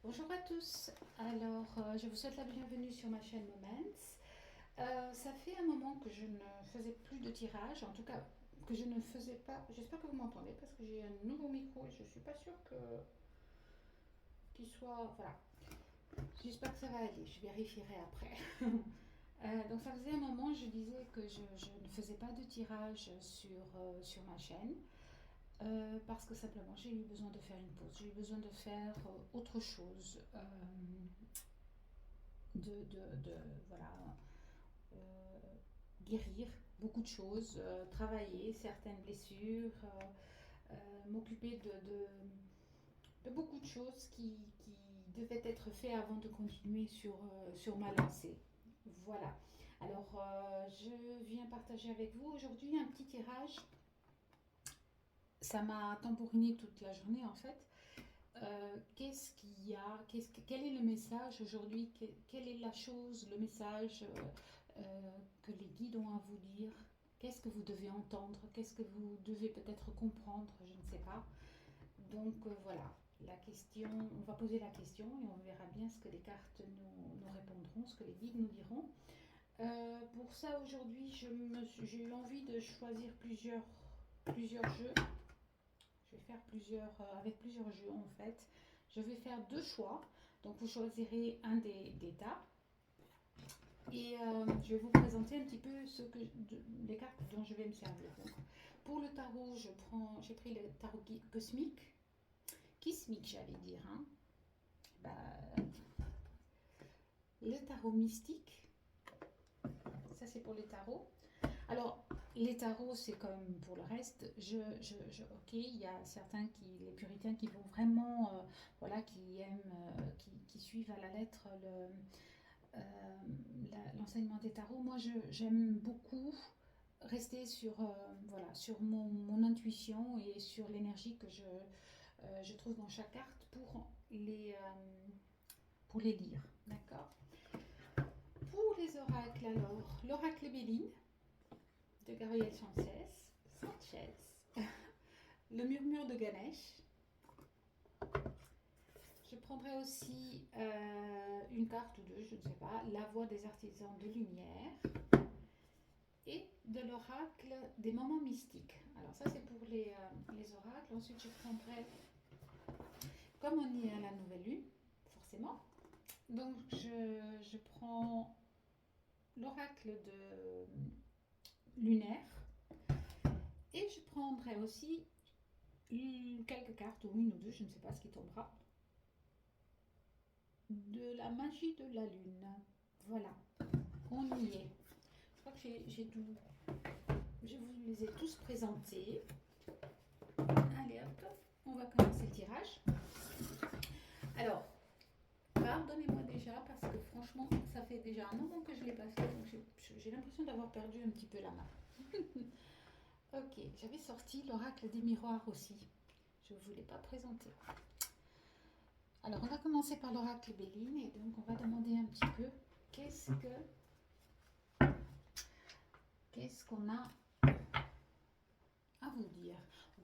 Bonjour à tous. Alors, je vous souhaite la bienvenue sur ma chaîne Moments. Ça fait un moment que je ne faisais plus de tirage, en tout cas que je ne faisais pas. J'espère que vous m'entendez parce que j'ai un nouveau micro et je suis pas sûre que qu'il soit. Voilà. J'espère que ça va aller. Je vérifierai après. Donc ça faisait un moment, je disais que je ne faisais pas de tirage sur ma chaîne. Parce que simplement j'ai eu besoin de faire une pause, j'ai eu besoin de faire autre chose, de voilà, euh, guérir beaucoup de choses, travailler certaines blessures, m'occuper de beaucoup de choses qui devaient être faites avant de continuer sur ma lancée. Voilà. Alors, je viens partager avec vous aujourd'hui un petit tirage. Ça m'a tambouriné toute la journée en fait. Qu'est-ce qu'il y a, quel est le message aujourd'hui, quelle est la chose, le message que les guides ont à vous dire, qu'est-ce que vous devez entendre, qu'est-ce que vous devez peut-être comprendre, je ne sais pas. Donc voilà, la question, on va poser la question et on verra bien ce que les cartes nous répondront, ce que les guides nous diront. Pour ça aujourd'hui, j'ai eu envie de choisir plusieurs jeux. Je vais faire avec plusieurs jeux en fait. Je vais faire deux choix. Donc vous choisirez un des tas. Et je vais vous présenter un petit peu les cartes dont je vais me servir. Donc, pour le tarot, j'ai pris le tarot cosmique. Kismique, j'allais dire. Hein. Bah, le tarot mystique. Ça, c'est pour les tarots. Alors, les tarots, c'est comme pour le reste. Ok, il y a les puritains, qui vont vraiment, voilà, qui aiment, qui suivent à la lettre euh, l'enseignement des tarots. Moi, j'aime beaucoup rester voilà, sur mon intuition et sur l'énergie que je trouve dans chaque carte pour les lire. D'accord. Pour les oracles, alors, l'oracle Béline de Gabriel Sanchez, le murmure de Ganesh. Je prendrai aussi une carte ou deux, je ne sais pas, la voix des artisans de lumière et de l'oracle des moments mystiques. Alors ça c'est pour les oracles. Ensuite je prendrai, comme on est à la nouvelle lune, forcément, donc je prends l'oracle de lunaire et je prendrai aussi quelques cartes, ou une ou deux, je ne sais pas ce qui tombera, de la magie de la lune. Voilà, on y est. Je crois que j'ai tout. Je vous les ai tous présentés. Allez hop, on va commencer le tirage. Alors, pardonnez-moi déjà parce que franchement, ça fait déjà un moment que je ne l'ai pas fait, donc j'ai l'impression d'avoir perdu un petit peu la main. Ok, j'avais sorti l'oracle des miroirs aussi. Je ne vous l'ai pas présenté. Alors, on va commencer par l'oracle Béline et donc on va demander un petit peu qu'est-ce qu'on a à vous dire.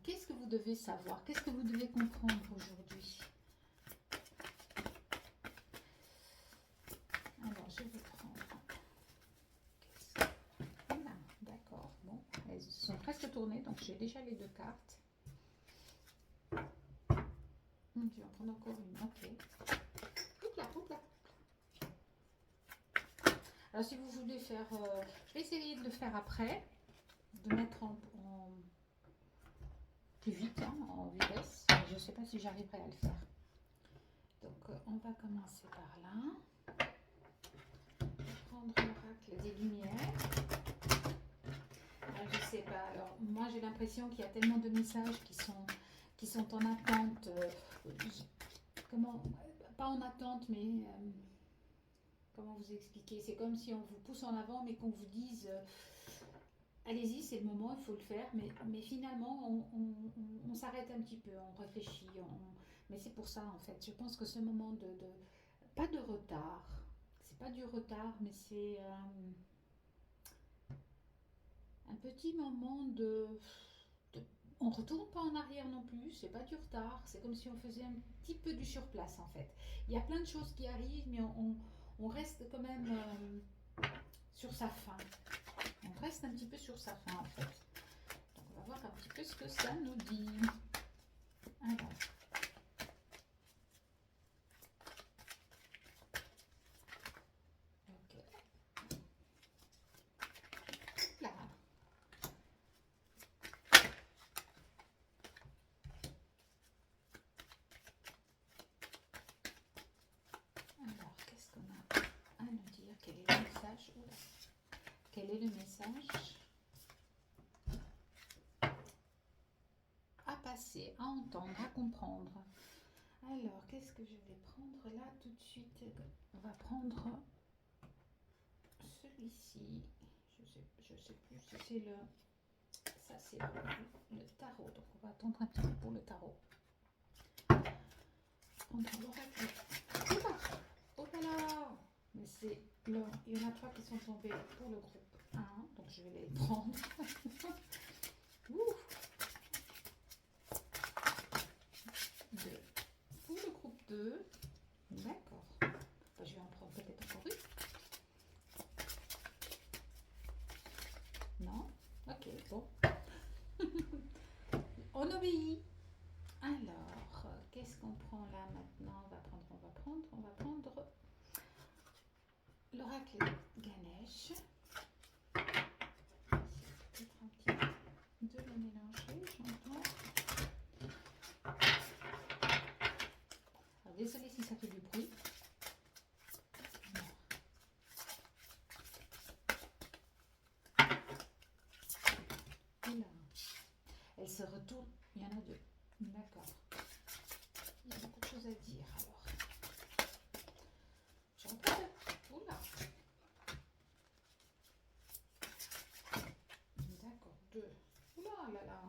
Qu'est-ce que vous devez savoir? Qu'est-ce que vous devez comprendre aujourd'hui? Alors, je vais prendre. Voilà, d'accord. Bon, elles sont presque tournées, donc j'ai déjà les deux cartes. Je vais en prendre encore une. Ok. Oups là. Alors, si vous voulez faire. Je vais essayer de le faire après, de mettre en plus vite, hein, en vitesse. Je ne sais pas si j'arriverai à le faire. Donc, on va commencer par là. Prendre l'oracle des lumières. Je ne sais pas. Alors, moi, j'ai l'impression qu'il y a tellement de messages qui sont en attente. Comment, pas en attente, mais comment vous expliquer? C'est comme si on vous pousse en avant, mais qu'on vous dise allez-y, c'est le moment, il faut le faire. Mais finalement, on s'arrête un petit peu, on réfléchit. Mais c'est pour ça, en fait. Je pense que ce moment pas de retard, c'est pas du retard, mais c'est un petit moment on ne retourne pas en arrière non plus, c'est pas du retard, c'est comme si on faisait un petit peu du surplace en fait. Il y a plein de choses qui arrivent, mais on reste quand même sur sa fin. On reste un petit peu sur sa fin en fait. Donc on va voir un petit peu ce que ça nous dit. Alors. Ok. Là. Alors, qu'est-ce qu'on a à nous dire? Quel est le message? Oula. Quel est le message à passer, à entendre, à comprendre? Alors, qu'est-ce que je vais prendre là tout de suite? On va prendre celui-ci. Je sais plus si c'est le... Ça, c'est le tarot. Donc, on va attendre un petit peu pour le tarot. Prendre l'oracle. Oh là là! Mais c'est là. Il y en a 3 qui sont tombés pour le groupe 1. Donc, je vais les prendre. Ouf. 2. Pour le groupe 2. D'accord. Je vais en prendre peut-être encore une. Non? Ok, bon. On obéit. Alors, qu'est-ce qu'on prend là maintenant? On va prendre l'oracle Ganesh. Peut-être un petit peu de le mélanger, j'entends. Désolée si ça fait du bruit. Oula. Elle se retourne. Il y en a 2. D'accord. Il y a beaucoup de choses à dire alors. J'entends. Oula. D'accord. 2. Oula là là.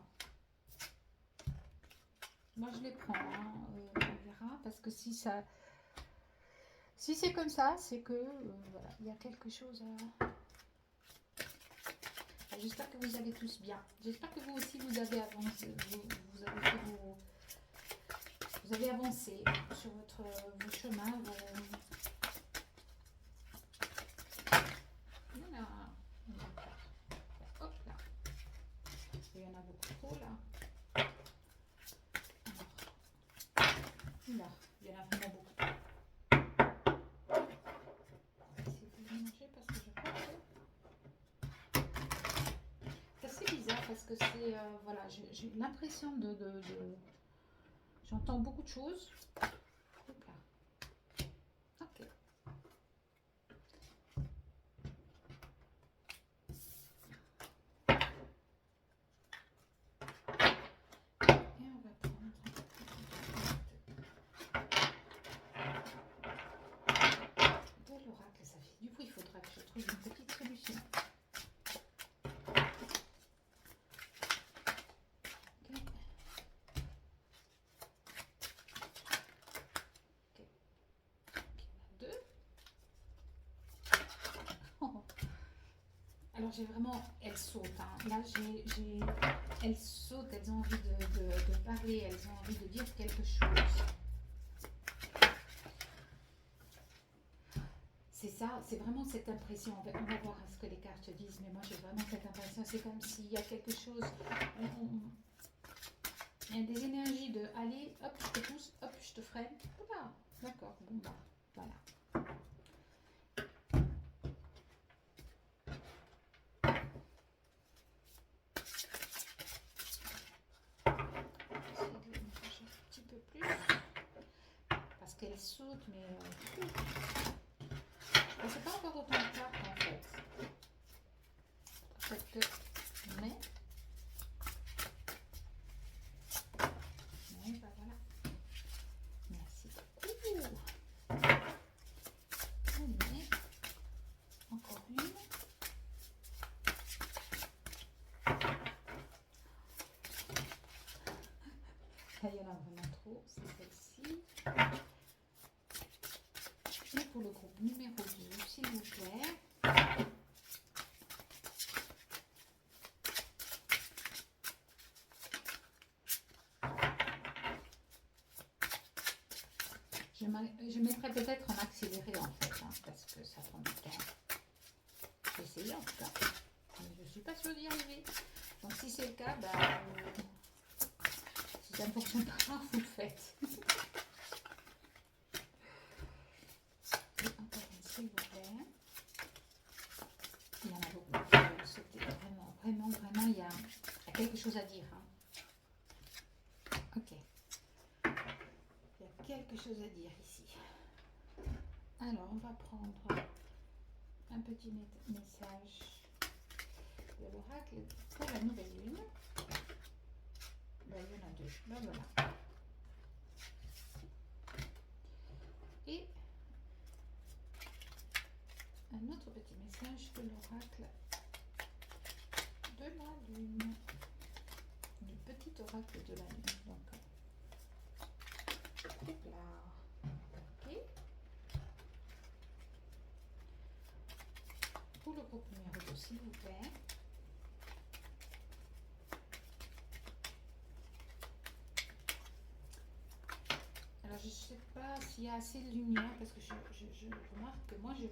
Moi je les prends. Hein. On verra parce que si c'est comme ça, c'est que voilà, il y a quelque chose à. J'espère que vous allez tous bien. J'espère que vous aussi vous avez avancé. Vous avez fait vous avez avancé sur vos chemins. Voilà. Hop là. Il y en a beaucoup trop là. Alors, là, il y en a vraiment beaucoup trop. On va essayer de les manger parce que je crois que c'est assez bizarre parce que c'est voilà, j'ai l'impression de j'entends beaucoup de choses. Hop là. Ok. Et on va prendre de l'oracle. Ça fait du coup, il faudra que je trouve une petite solution. Alors j'ai vraiment, elles sautent. Hein. Là, elles sautent, elles ont envie de parler, elles ont envie de dire quelque chose. C'est ça, c'est vraiment cette impression. On va voir ce que les cartes disent, mais moi j'ai vraiment cette impression. C'est comme s'il y a quelque chose. Il y a des énergies de allez, hop, je te pousse, hop, je te freine. Voilà, d'accord, bon bah, voilà. Parce qu'elle saute, mais c'est pas encore autant de cartes en fait. Peut-être que. Mais bah voilà. Merci beaucoup. Allez, encore une. Là, il y en a vraiment trop. C'est celle-ci. Et pour le groupe numéro 2, s'il vous plaît. je mettrai peut-être en accéléré en fait, hein, parce que ça prend du temps. J'ai essayé en tout cas, mais je ne suis pas sûre d'y arriver. Donc si c'est le cas, bah, si ça ne fonctionne pas, vous le faites. Et encore une, s'il vous plaît. Il y en a beaucoup. C'était vraiment, vraiment, vraiment, il y a quelque chose à dire. Hein. Ok. Il y a quelque chose à dire ici. Alors, on va prendre un petit message de l'oracle pour la nouvelle lune. Ben, il y en a deux. Ben, voilà. Et un autre petit message de l'oracle de la lune. Du petit oracle de la lune. Donc, là. Ok. Pour le groupe numéro 2, s'il vous plaît. Alors, je ne sais pas s'il y a assez de lumière parce que je remarque que moi j'y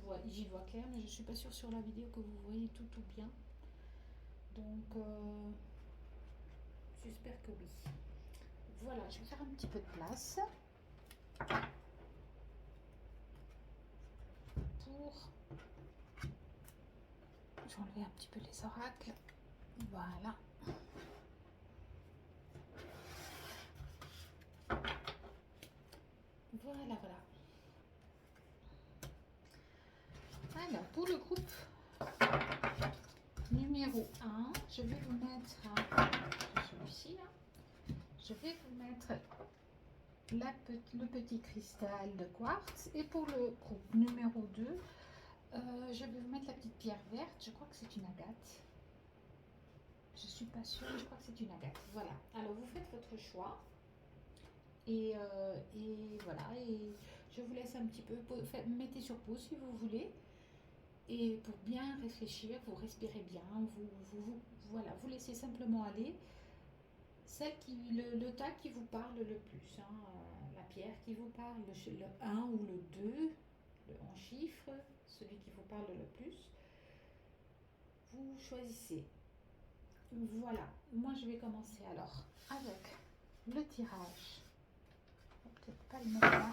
vois clair, mais je ne suis pas sûre sur la vidéo que vous voyez tout bien. Donc, j'espère que oui. Voilà, je vais faire un petit peu de place pour. Je vais enlever un petit peu les oracles. Voilà. Voilà, voilà. Alors, pour le groupe numéro 1, je vais vous mettre celui-ci là. Je vais vous mettre le petit cristal de quartz. Et pour le groupe numéro 2, je vais vous mettre la petite pierre verte. Je crois que c'est une agate. Je suis pas sûre, mais je crois que c'est une agate. Voilà. Alors, vous faites votre choix. Et voilà. Et je vous laisse un petit peu. Mettez sur pause si vous voulez. Et pour bien réfléchir, vous respirez bien. Voilà, vous laissez simplement aller. Le tas qui vous parle le plus. Hein, la pierre qui vous parle, le 1 ou le 2, en chiffres, celui qui vous parle le plus. Vous choisissez. Voilà, moi je vais commencer alors avec le tirage. Peut-être pas le mettre là.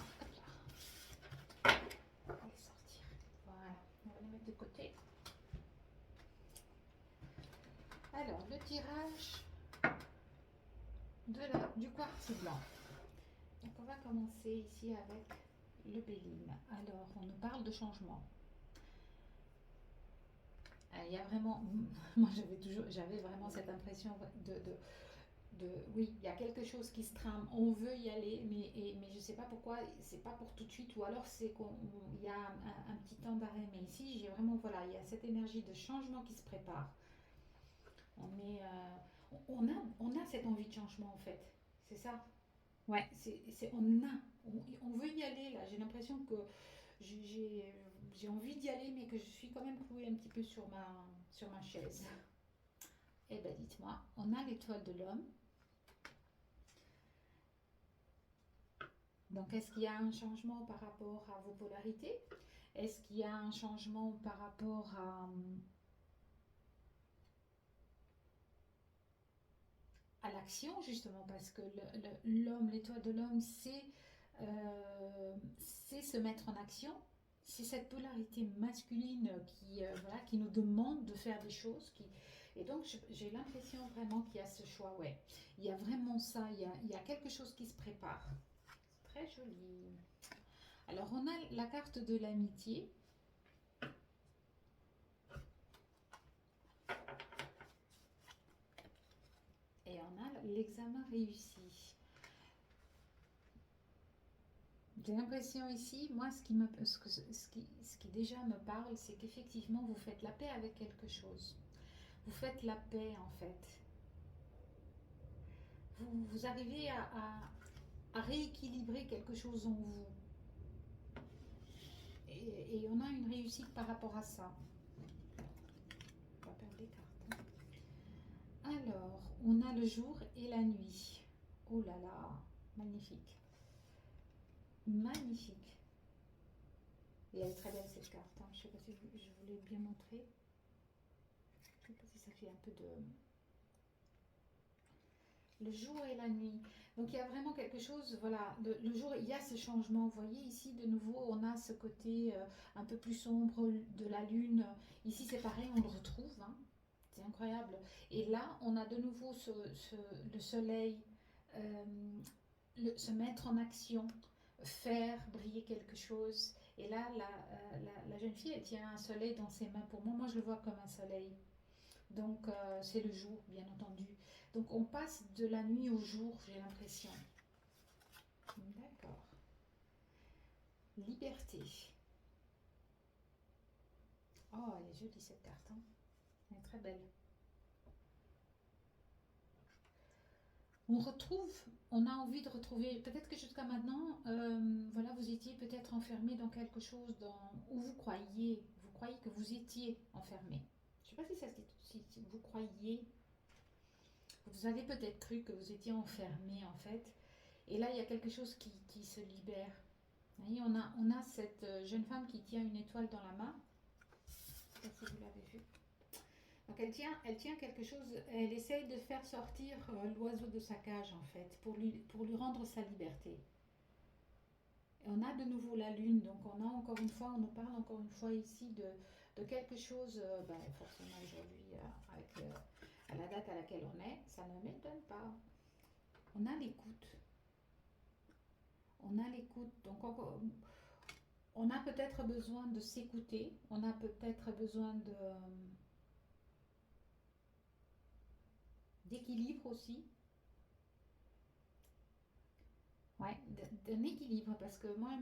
On va les sortir. Voilà, on va les mettre de côté. Alors, le tirage du quartz blanc. Donc, on va commencer ici avec le Béline. Alors, on nous parle de changement. Il y a vraiment, moi j'avais vraiment cette impression oui, il y a quelque chose qui se trame, on veut y aller, mais je ne sais pas pourquoi, c'est pas pour tout de suite, ou alors c'est qu'il y a un petit temps d'arrêt. Mais ici, j'ai vraiment, voilà, il y a cette énergie de changement qui se prépare. On a cette envie de changement en fait, c'est ça. Ouais, on veut y aller là. J'ai l'impression que j'ai envie d'y aller, mais que je suis quand même clouée un petit peu sur ma chaise. Eh ben, dites-moi, on a l'étoile de l'homme. Donc, est-ce qu'il y a un changement par rapport à vos polarités? Est-ce qu'il y a un changement par rapport à l'action, justement? Parce que l'étoile de l'homme, c'est se mettre en action. C'est cette polarité masculine qui nous demande de faire des choses. Et donc, j'ai l'impression vraiment qu'il y a ce choix. Ouais, il y a vraiment ça. Il y a quelque chose qui se prépare. Très joli. Alors, on a la carte de l'amitié. Et on a l'examen réussi. J'ai l'impression ici, moi, ce qui déjà me parle, c'est qu'effectivement, vous faites la paix avec quelque chose. Vous faites la paix, en fait. Vous arrivez à rééquilibrer quelque chose en vous. Et on a une réussite par rapport à ça. On va perdre les cartes. Alors, on a le jour et la nuit. Oh là là, magnifique. Magnifique. Et elle est très belle cette carte, hein. Je ne sais pas si je voulais bien montrer. Je ne sais pas si ça fait un peu de... Le jour et la nuit. Donc il y a vraiment quelque chose, voilà, le jour, il y a ce changement. Vous voyez ici, de nouveau, on a ce côté un peu plus sombre de la lune. Ici, c'est pareil, on le retrouve, hein. C'est incroyable. Et là, on a de nouveau le soleil euh, se mettre en action, faire briller quelque chose. Et là, la jeune fille, elle tient un soleil dans ses mains. Pour moi, moi, je le vois comme un soleil. Donc, c'est le jour, bien entendu. Donc, on passe de la nuit au jour, j'ai l'impression. D'accord. Liberté. Oh, elle est jolie cette carte, hein. Elle est très belle. On retrouve, on a envie de retrouver, peut-être que jusqu'à maintenant, voilà, vous étiez peut-être enfermé dans quelque chose où vous croyez que vous étiez enfermé. Je ne sais pas si ça si vous croyez, vous avez peut-être cru que vous étiez enfermé en fait, et là il y a quelque chose qui se libère. Vous voyez, on a cette jeune femme qui tient une étoile dans la main. Je ne sais pas si vous l'avez vue. Donc elle tient quelque chose, elle essaye de faire sortir l'oiseau de sa cage en fait, pour lui rendre sa liberté. Et on a de nouveau la lune, donc on a encore une fois, on nous parle encore une fois ici de quelque chose, forcément aujourd'hui, avec à la date à laquelle on est, ça ne m'étonne pas. On a l'écoute. On a l'écoute, donc on a peut-être besoin de s'écouter, on a peut-être besoin d'équilibre aussi. Ouais, d'un équilibre, parce que moi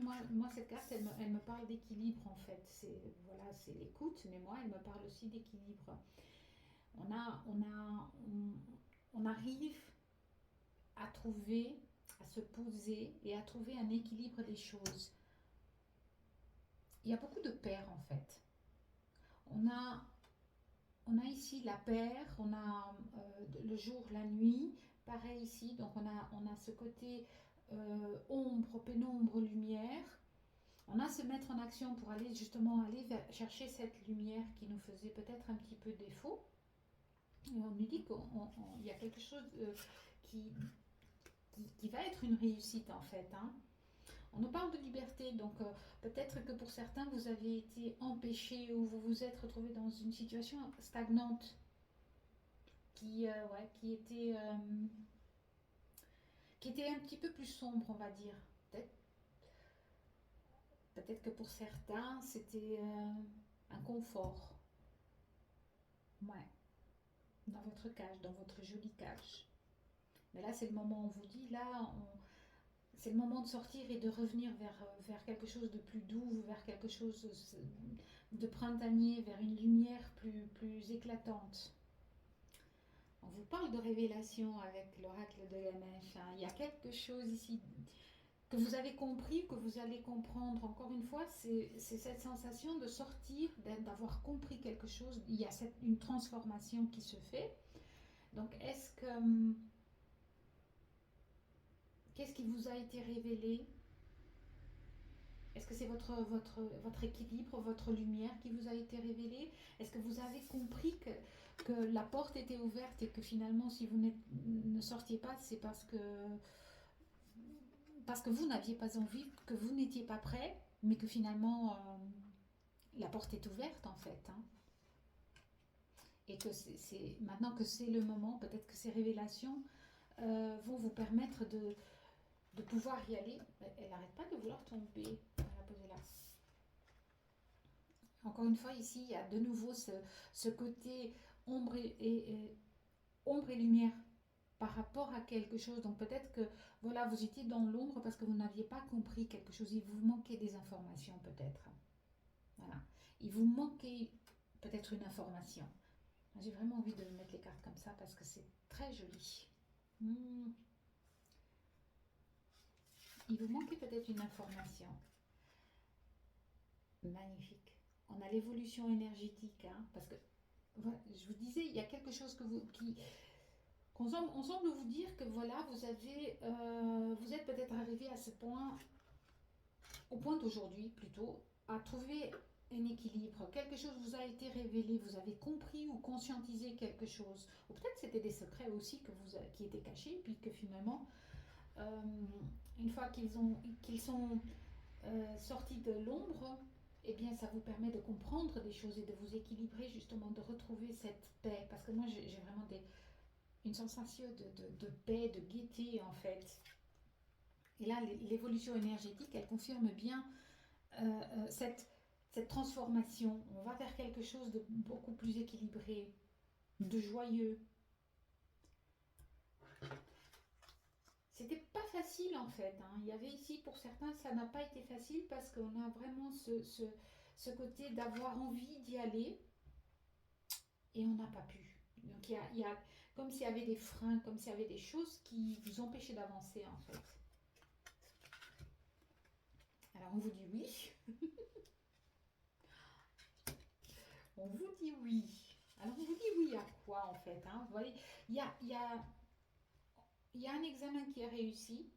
cette carte, elle me parle d'équilibre en fait. Voilà, c'est l'écoute, mais moi, elle me parle aussi d'équilibre. On a, on a, on arrive à trouver, à se poser et à trouver un équilibre des choses. Il y a beaucoup de paires en fait. On a, on a ici la paire, on a le jour, la nuit, pareil ici, donc on a ce côté ombre, pénombre, lumière. On a se mettre en action pour aller justement chercher cette lumière qui nous faisait peut-être un petit peu défaut. Et on nous dit qu'il y a quelque chose qui, qui va être une réussite en fait, hein. On nous parle de liberté, donc peut-être que pour certains vous avez été empêché ou vous vous êtes retrouvé dans une situation stagnante ouais, qui était un petit peu plus sombre, on va dire. Peut-être peut-être que pour certains c'était un confort. Ouais, dans votre cage, dans votre jolie cage. Mais là, c'est le moment, on vous dit, c'est le moment de sortir et de revenir vers quelque chose de plus doux, vers quelque chose de printanier, vers une lumière plus éclatante. On vous parle de révélation avec l'oracle de Ganesh, hein. Il y a quelque chose ici que vous avez compris, que vous allez comprendre. Encore une fois, c'est cette sensation de sortir, d'avoir compris quelque chose. Il y a une transformation qui se fait. Donc, qu'est-ce qui vous a été révélé? Est-ce que c'est votre équilibre, votre lumière qui vous a été révélée? Est-ce que vous avez compris que la porte était ouverte et que finalement, si vous ne sortiez pas, c'est parce que vous n'aviez pas envie, que vous n'étiez pas prêt, mais que finalement, la porte est ouverte en fait, hein. Et que maintenant que c'est le moment, peut-être que ces révélations vont vous permettre de pouvoir y aller. Elle n'arrête pas de vouloir tomber. On va la poser là. Encore une fois, ici, il y a de nouveau ce côté ombre ombre et lumière par rapport à quelque chose. Donc peut-être que voilà, vous étiez dans l'ombre parce que vous n'aviez pas compris quelque chose. Il vous manquait des informations peut-être. Voilà. Il vous manquait peut-être une information. J'ai vraiment envie de mettre les cartes comme ça parce que c'est très joli. Il vous manquait peut-être une information. Magnifique. On a l'évolution énergétique, hein, parce que voilà, je vous disais, il y a quelque chose on semble vous dire que voilà, vous êtes peut-être arrivé à ce point au point d'aujourd'hui plutôt, à trouver un équilibre. Quelque chose vous a été révélé, vous avez compris ou conscientisé quelque chose. Ou peut-être c'était des secrets aussi qui étaient cachés, puis que finalement, euh, une fois qu'ils sont sortis de l'ombre, eh bien, ça vous permet de comprendre des choses et de vous équilibrer, justement, de retrouver cette paix. Parce que moi, j'ai vraiment une sensation de paix, de gaieté, en fait. Et là, l'évolution énergétique, elle confirme bien cette transformation. On va vers quelque chose de beaucoup plus équilibré, de joyeux. C'était pas facile en fait, hein. Il y avait ici, pour certains, ça n'a pas été facile parce qu'on a vraiment ce côté d'avoir envie d'y aller et on n'a pas pu. Donc il y a comme s'il y avait des freins, comme s'il y avait des choses qui vous empêchaient d'avancer en fait. Alors on vous dit oui, on vous dit oui. Alors on vous dit oui à quoi en fait, hein? Vous voyez, il y a, il y, a, il y a un examen qui est réussi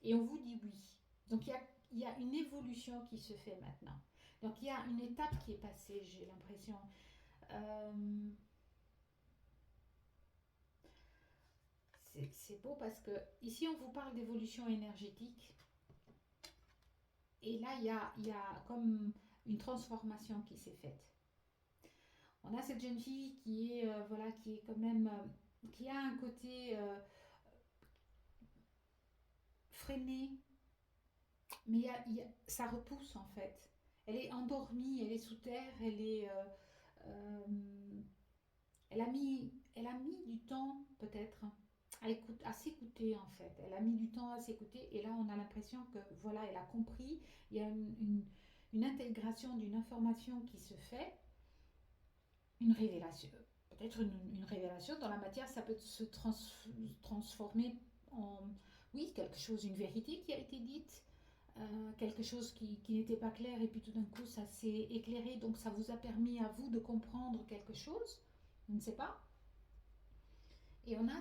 et on vous dit oui. Donc il y a une évolution qui se fait maintenant. Donc il y a une étape qui est passée, j'ai l'impression. Euh, c'est beau parce que ici on vous parle d'évolution énergétique et là il y a comme une transformation qui s'est faite. On a cette jeune fille qui est voilà qui est quand même qui a un côté freiné, mais ça repousse en fait. Elle est endormie, elle est sous terre, euh, elle a mis du temps peut-être à s'écouter en fait. Elle a mis du temps à s'écouter et là on a l'impression que voilà, elle a compris. Il y a une intégration d'une information qui se fait, une révélation. Peut-être une révélation dans la matière, ça peut transformer en oui quelque chose, une vérité qui a été dite. Quelque chose qui n'était pas clair et puis tout d'un coup ça s'est éclairé donc ça vous a permis à vous de comprendre quelque chose, je ne sais pas. Et on a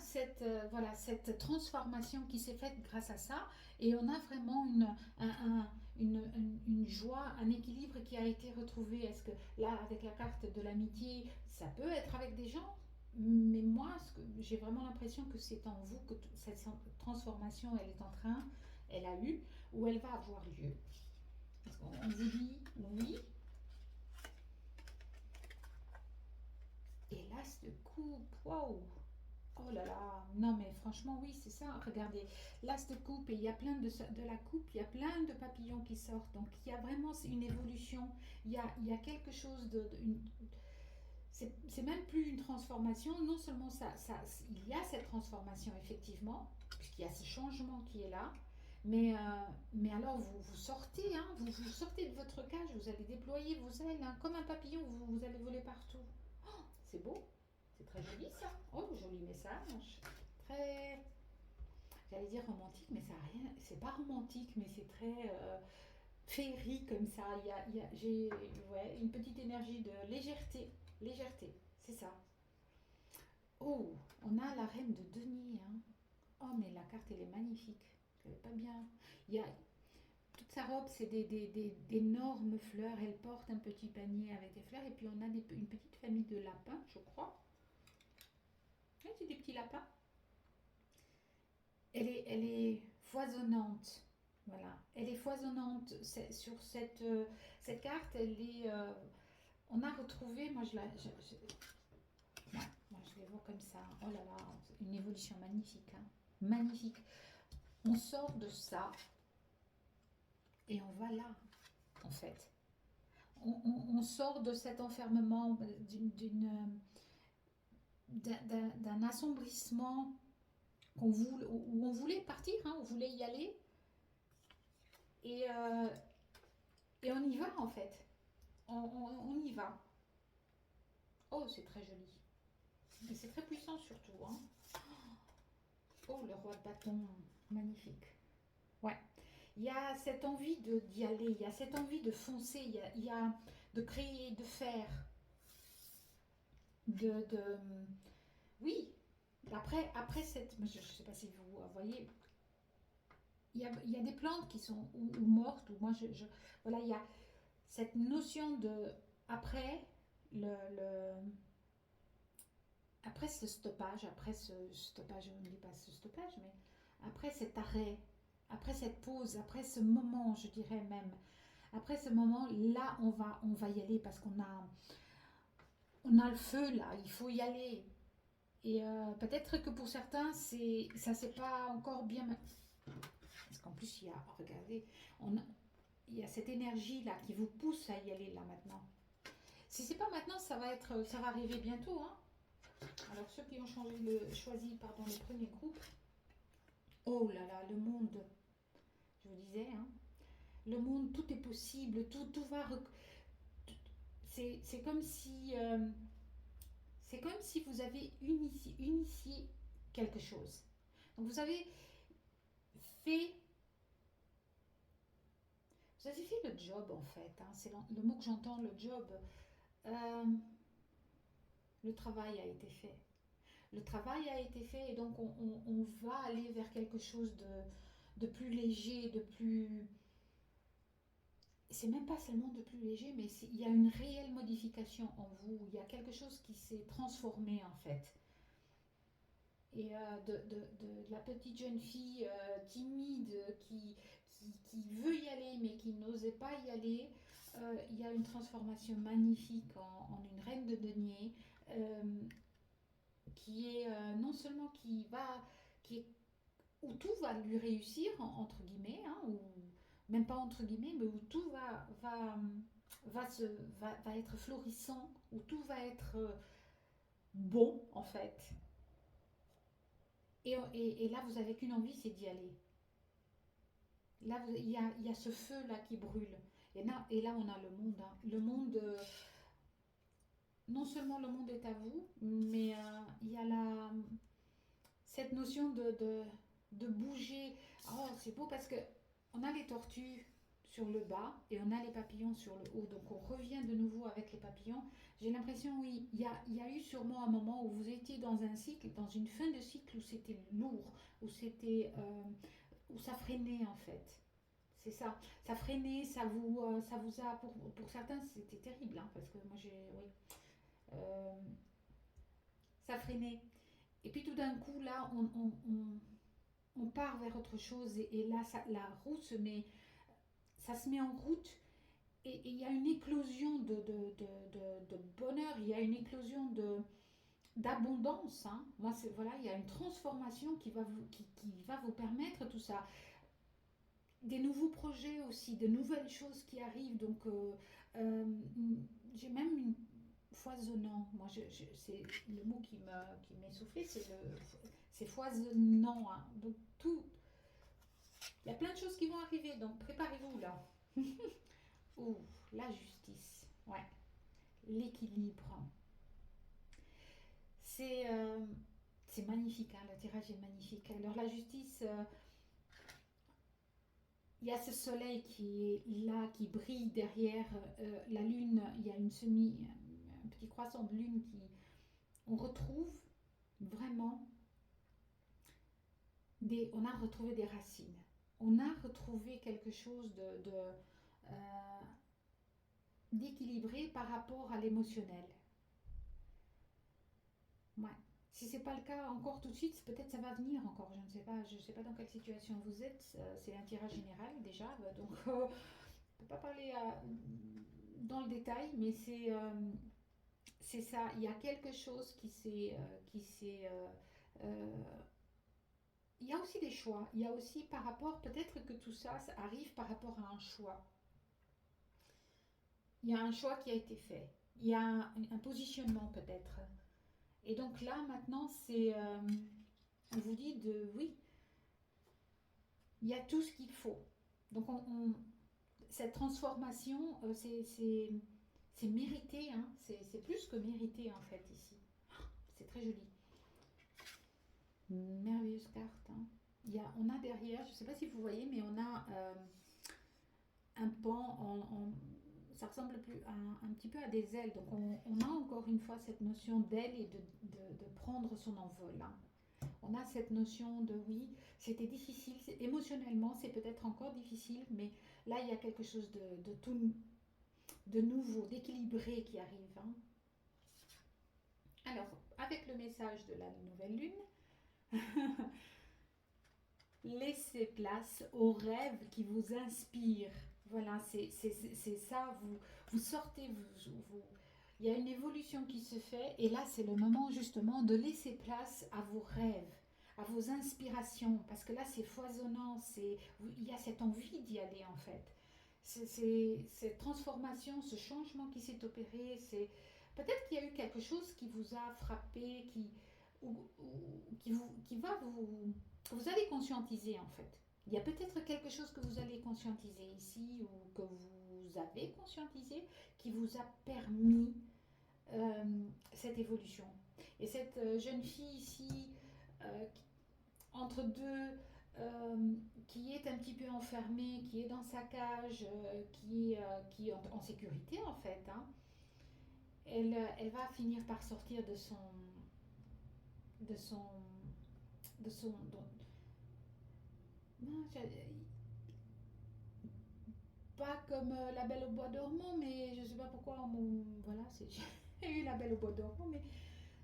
voilà, cette transformation qui s'est faite grâce à ça. Et on a vraiment une joie, un équilibre qui a été retrouvé. Est-ce que là, avec la carte de l'amitié, ça peut être avec des gens? Mais moi, j'ai vraiment l'impression que c'est en vous que cette transformation, elle est en train, elle a eu, ou elle va avoir lieu. On vous dit oui. Et là, ce coupe, waouh! Oh là là, non mais franchement oui c'est ça, regardez, l'as de coupe et il y a plein de la coupe, il y a plein de papillons qui sortent, donc il y a vraiment une évolution, il y a quelque chose c'est même plus une transformation, non seulement il y a cette transformation effectivement, puisqu'il y a ce changement qui est là, mais alors vous sortez, hein, vous sortez de votre cage, vous allez déployer vos ailes, hein, comme un papillon, vous allez voler partout. C'est beau, c'est très joli ça. Oh, joli message. Très, j'allais dire romantique, mais ça a rien. C'est pas romantique, mais c'est très féerique comme ça. J'ai ouais, une petite énergie de légèreté. Légèreté, c'est ça. Oh, on a la reine de denier. Hein. Oh, mais la carte, elle est magnifique. Elle est pas bien. Il y a, toute sa robe, c'est d'énormes fleurs. Elle porte un petit panier avec des fleurs. Et puis, on a une petite famille de lapins, je crois. Ouais, c'est des petits lapins. Elle est foisonnante. Voilà. Elle est foisonnante. Sur cette carte, on a retrouvé, moi ouais, moi je les vois comme ça. Oh là là, une évolution magnifique. Hein. Magnifique. On sort de ça et on va là, en fait. On sort de cet enfermement, d'un assombrissement où on voulait partir, hein, on voulait y aller. Et, euh, et on y va en fait. On y va. Oh, c'est très joli. Et c'est très puissant surtout. Hein. Oh, le roi de bâton. Magnifique. Ouais. Il y a cette envie d'y aller. Il y a cette envie de foncer. Il y a de créer, de faire. De oui. Après cette. Je ne sais pas si vous voyez. il y a des plantes qui sont ou mortes, ou moi voilà, il y a cette notion de après après ce stoppage, je ne dis pas ce stoppage, mais après cet arrêt, après cette pause, après ce moment, je dirais même, après ce moment, là, on va y aller parce on a le feu là, il faut y aller. Et peut-être que pour certains, ça c'est pas encore bien. Parce qu'en plus, il y a, regardez, on, il y a cette énergie là qui vous pousse à y aller là maintenant. Si c'est pas maintenant, ça va arriver bientôt, hein. Alors ceux qui ont choisi pardon, le premier groupe, oh là là, le monde, je vous disais, hein, le monde, tout est possible, tout va. C'est comme si, vous avez initié quelque chose. Donc fait, vous avez fait le job en fait. Hein, c'est le mot que j'entends, le job. Euh, le travail a été fait. Le travail a été fait et donc on va aller vers quelque chose de plus léger, de plus. C'est même pas seulement de plus léger, mais il y a une réelle modification en vous. Il y a quelque chose qui s'est transformé en fait. Et de la petite jeune fille timide qui veut y aller mais qui n'osait pas y aller, il y a une transformation magnifique en une reine de denier euh, qui est non seulement qui est, où tout va lui réussir, entre guillemets, hein, ou même pas entre guillemets, mais où tout va, se, va être florissant, où tout va être bon en fait. Et là, vous avez qu'une envie, c'est d'y aller. Là, il y a ce feu-là qui brûle. Et là, on a le monde. Hein. Le monde, non seulement le monde est à vous, mais il y a cette notion de bouger. Oh, c'est beau parce que on a les tortues sur le bas et on a les papillons sur le haut. Donc on revient de nouveau avec les papillons. J'ai l'impression, oui, il y a eu sûrement un moment où vous étiez dans un cycle, dans une fin de cycle où c'était lourd, où ça freinait en fait. C'est ça. Ça freinait, ça vous a, pour certains, c'était terrible, hein, parce que moi oui, euh, ça freinait. Et puis tout d'un coup, là, on part vers autre chose et là, la route ça se met en route et il y a une éclosion de bonheur, il y a une éclosion d'abondance. Hein. Moi, voilà, il y a une transformation qui va vous permettre tout ça. Des nouveaux projets aussi, de nouvelles choses qui arrivent. Donc, euh, j'ai même une foisonnant. Moi, c'est le mot qui m'est soufflé, c'est foisonnant. Hein. Donc, il y a plein de choses qui vont arriver. Donc, préparez-vous là. Ouh, la justice. Ouais, l'équilibre. C'est euh, c'est magnifique, hein, le tirage est magnifique. Alors, la justice, il y a ce soleil qui est là, qui brille derrière la lune. Il y a un petit croissant de lune qui. On retrouve vraiment on a retrouvé des racines. On a retrouvé quelque chose d'équilibré par rapport à l'émotionnel. Ouais. Si c'est pas le cas encore tout de suite, peut-être ça va venir encore. Je ne sais pas dans quelle situation vous êtes. C'est un tirage général déjà, donc on ne peut pas parler dans le détail, mais c'est ça. Il y a quelque chose euh, il y a aussi des choix. Il y a aussi par rapport, peut-être que tout ça, ça arrive par rapport à un choix. Il y a un choix qui a été fait. Il y a un positionnement peut-être. Et donc là, maintenant, on vous dit oui, il y a tout ce qu'il faut. Donc cette transformation, c'est mérité, hein. C'est plus que mérité en fait ici. C'est très joli. Merveilleuse carte. Hein. On a derrière, je ne sais pas si vous voyez, mais on a un pan ça ressemble plus un petit peu à des ailes. Donc on a encore une fois cette notion d'aile et de prendre son envol. Hein. on a cette notion de oui, c'était difficile, émotionnellement c'est peut-être encore difficile, mais là il y a quelque chose de tout, de nouveau, d'équilibré qui arrive, hein. Alors, avec le message de la nouvelle lune, laissez place aux rêves qui vous inspirent. Voilà, c'est ça, vous sortez, il y a une évolution qui se fait, et là c'est le moment justement de laisser place à vos rêves, à vos inspirations, parce que là c'est foisonnant, il y a cette envie d'y aller en fait. Cette transformation, ce changement qui s'est opéré, peut-être qu'il y a eu quelque chose qui vous a frappé, qui va vous allez conscientiser en fait. Il y a peut-être quelque chose que vous allez conscientiser ici ou que vous avez conscientisé qui vous a permis cette évolution. Et cette jeune fille ici, euh, entre deux, qui est un petit peu enfermée, qui est dans sa cage, qui est en sécurité en fait, hein, elle va finir par sortir de son, de son, non, pas comme La Belle au bois dormant, mais je sais pas pourquoi, voilà, j'ai eu La Belle au bois dormant, mais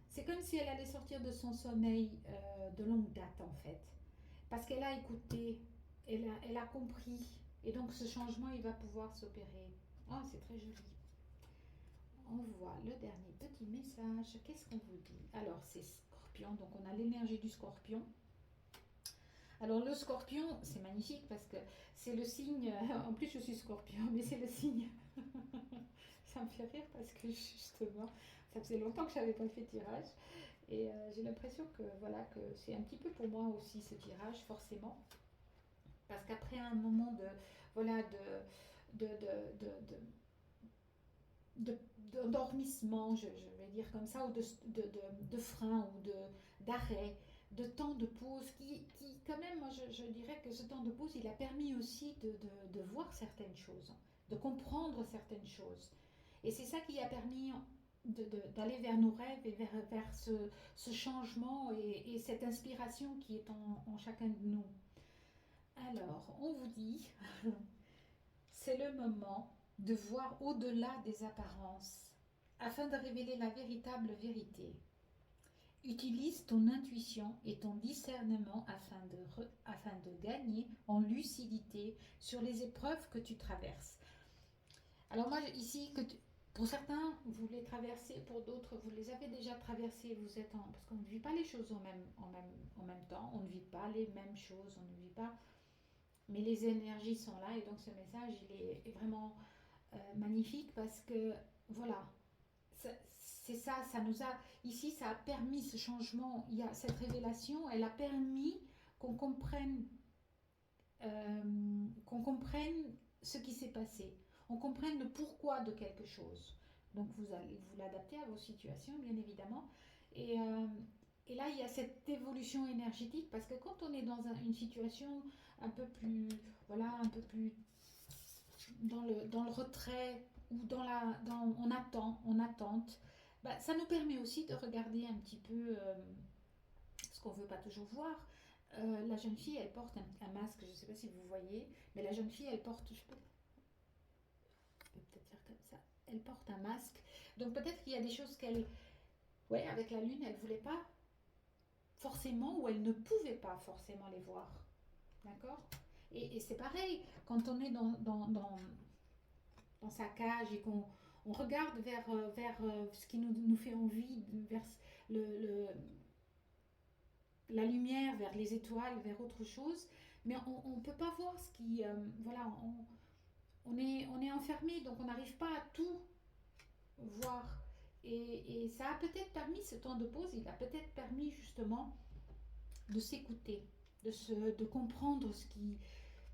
c'est comme si elle allait sortir de son sommeil de longue date en fait, parce qu'elle a écouté, elle a compris, et donc ce changement il va pouvoir s'opérer. Oh, c'est très joli. On voit le dernier petit message. Qu'est-ce qu'on vous dit? Alors c'est Scorpion, donc on a l'énergie du Scorpion. Alors le Scorpion, c'est magnifique parce que c'est le signe, en plus je suis Scorpion, mais c'est le signe, ça me fait rire parce que justement, ça faisait longtemps que je n'avais pas fait tirage, et j'ai l'impression que voilà, que c'est un petit peu pour moi aussi ce tirage, forcément, parce qu'après un moment de, voilà, de, de, de, d'endormissement, je vais dire comme ça, ou de frein, ou d'arrêt, de temps de pause, qui quand même, moi je dirais que ce temps de pause, il a permis aussi de voir certaines choses, de comprendre certaines choses. Et c'est ça qui a permis d'aller vers nos rêves et vers ce changement et cette inspiration qui est en chacun de nous. Alors, on vous dit, c'est le moment de voir au-delà des apparences afin de révéler la véritable vérité. Utilise ton intuition et ton discernement afin de gagner en lucidité sur les épreuves que tu traverses. Alors moi ici, pour certains, vous les traversez, pour d'autres, vous les avez déjà traversées, parce qu'on ne vit pas les choses en même temps, on ne vit pas les mêmes choses, on ne vit pas, mais les énergies sont là, et donc ce message, il est vraiment magnifique parce que, voilà, c'est ça, ici, ça a permis ce changement, il y a cette révélation, elle a permis qu'on comprenne, ce qui s'est passé, on comprenne le pourquoi de quelque chose. Donc vous allez vous l'adapter à vos situations, bien évidemment. Et, euh, et là, il y a cette évolution énergétique parce que quand on est dans une situation un peu plus, voilà, un peu plus dans le retrait ou en attente, bah, ça nous permet aussi de regarder un petit peu ce qu'on ne veut pas toujours voir. La jeune fille, elle porte un masque, je ne sais pas si vous voyez, mais la jeune fille, elle porte, je peux peut-être faire comme ça, elle porte un masque. Donc peut-être qu'il y a des choses qu'elle, ouais, avec la lune, elle ne voulait pas forcément, ou elle ne pouvait pas forcément les voir. D'accord. Et c'est pareil, quand on est dans sa cage et qu'on regarde vers ce qui nous fait envie, vers le, la lumière, vers les étoiles, vers autre chose, mais on ne peut pas voir ce qui... voilà, on est enfermé, donc on n'arrive pas à tout voir. Et ça a peut-être permis, ce temps de pause, il a peut-être permis justement de s'écouter, de comprendre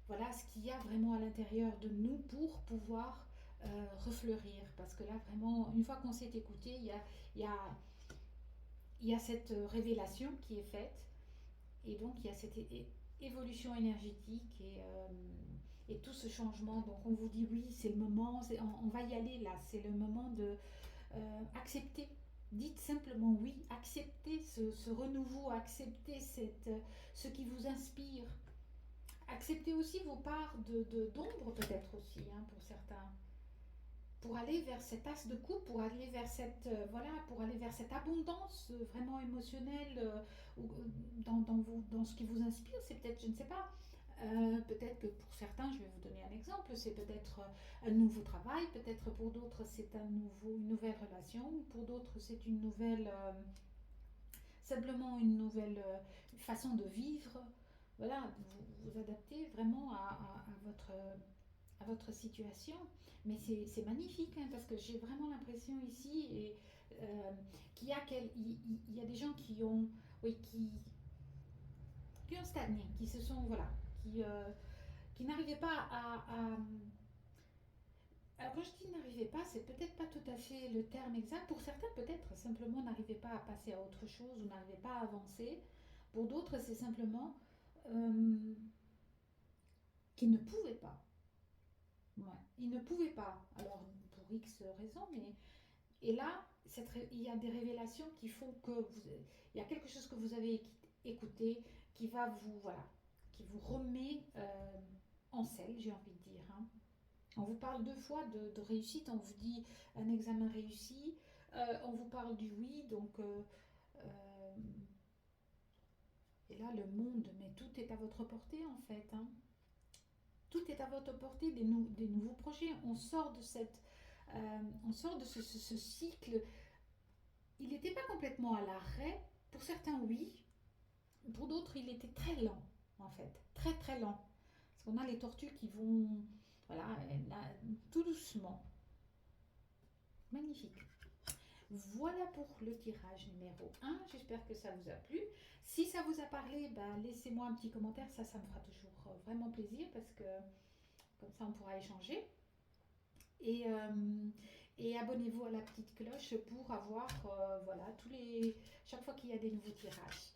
voilà, ce qu'il y a vraiment à l'intérieur de nous pour pouvoir refleurir. Parce que là, vraiment, une fois qu'on s'est écouté, il y a, il y a cette révélation qui est faite. Et donc, il y a cette évolution énergétique et tout ce changement. Donc, on vous dit oui, c'est le moment, on va y aller là. C'est le moment de accepter. Dites simplement oui, acceptez ce renouveau, acceptez ce qui vous inspire. Acceptez aussi vos parts d'ombre peut-être aussi, hein, pour certains. Pour aller vers cet as de coupe, pour aller vers cette, voilà, pour aller vers cette abondance vraiment émotionnelle dans ce qui vous inspire, c'est peut-être, je ne sais pas, peut-être que pour certains, je vais vous donner un exemple, c'est peut-être un nouveau travail, peut-être pour d'autres c'est une nouvelle relation, pour d'autres c'est une nouvelle, simplement une nouvelle façon de vivre. Voilà, vous adaptez vraiment à votre situation. Mais c'est magnifique, hein, parce que j'ai vraiment l'impression ici qu'il y a, il y a des gens qui ont, oui, qui ont stagné, qui se sont, voilà, qui n'arrivaient pas alors quand je dis n'arrivaient pas, c'est peut-être pas tout à fait le terme exact. Pour certains, peut-être simplement n'arrivaient pas à passer à autre chose ou n'arrivaient pas à avancer. Pour d'autres, c'est simplement euh, qu'ils ne pouvaient pas. Ouais. Ils ne pouvaient pas. Alors, pour X raisons, mais. Et là, il y a des révélations qui font que il y a quelque chose que vous avez écouté qui va vous, voilà, qui vous remet en selle, j'ai envie de dire, hein. On vous parle deux fois de réussite, on vous dit un examen réussi, on vous parle du oui, donc euh, et là le monde, mais tout est à votre portée en fait, hein. Tout est à votre portée, des nouveaux projets. On sort de ce cycle. Il n'était pas complètement à l'arrêt. Pour certains, oui. Pour d'autres, il était très lent, en fait. Très, très lent. Parce qu'on a les tortues qui vont, voilà, là, tout doucement. Magnifique. Voilà pour le tirage numéro un. J'espère que ça vous a plu. Si ça vous a parlé, ben, laissez-moi un petit commentaire. Ça me fera toujours vraiment plaisir parce que comme ça, on pourra échanger. Et, euh, et abonnez-vous à la petite cloche pour avoir voilà, chaque fois qu'il y a des nouveaux tirages.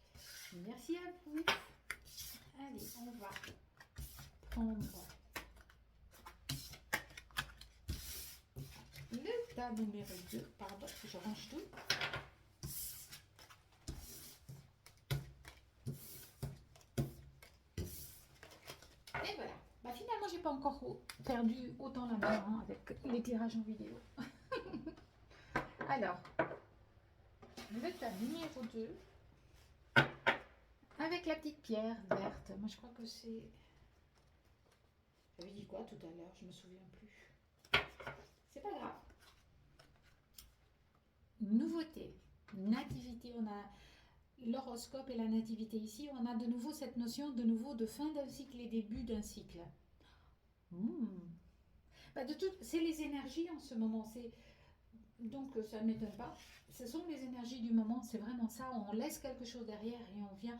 Merci à vous. Allez, on va prendre le tas numéro 2. Pardon, je range tout. Et voilà. Bah, finalement, j'ai pas encore perdu autant la main, hein, avec les tirages en vidéo. Alors, le tas numéro 2 avec la petite pierre verte. Moi, je crois que c'est. J'avais dit quoi tout à l'heure? Je me souviens plus. C'est pas grave. Nouveauté, nativité. On a l'horoscope et la nativité ici. On a de nouveau cette notion de fin d'un cycle et début d'un cycle. Bah, c'est les énergies en ce moment. Donc ça ne m'étonne pas. Ce sont les énergies du moment. C'est vraiment ça. On laisse quelque chose derrière et on vient.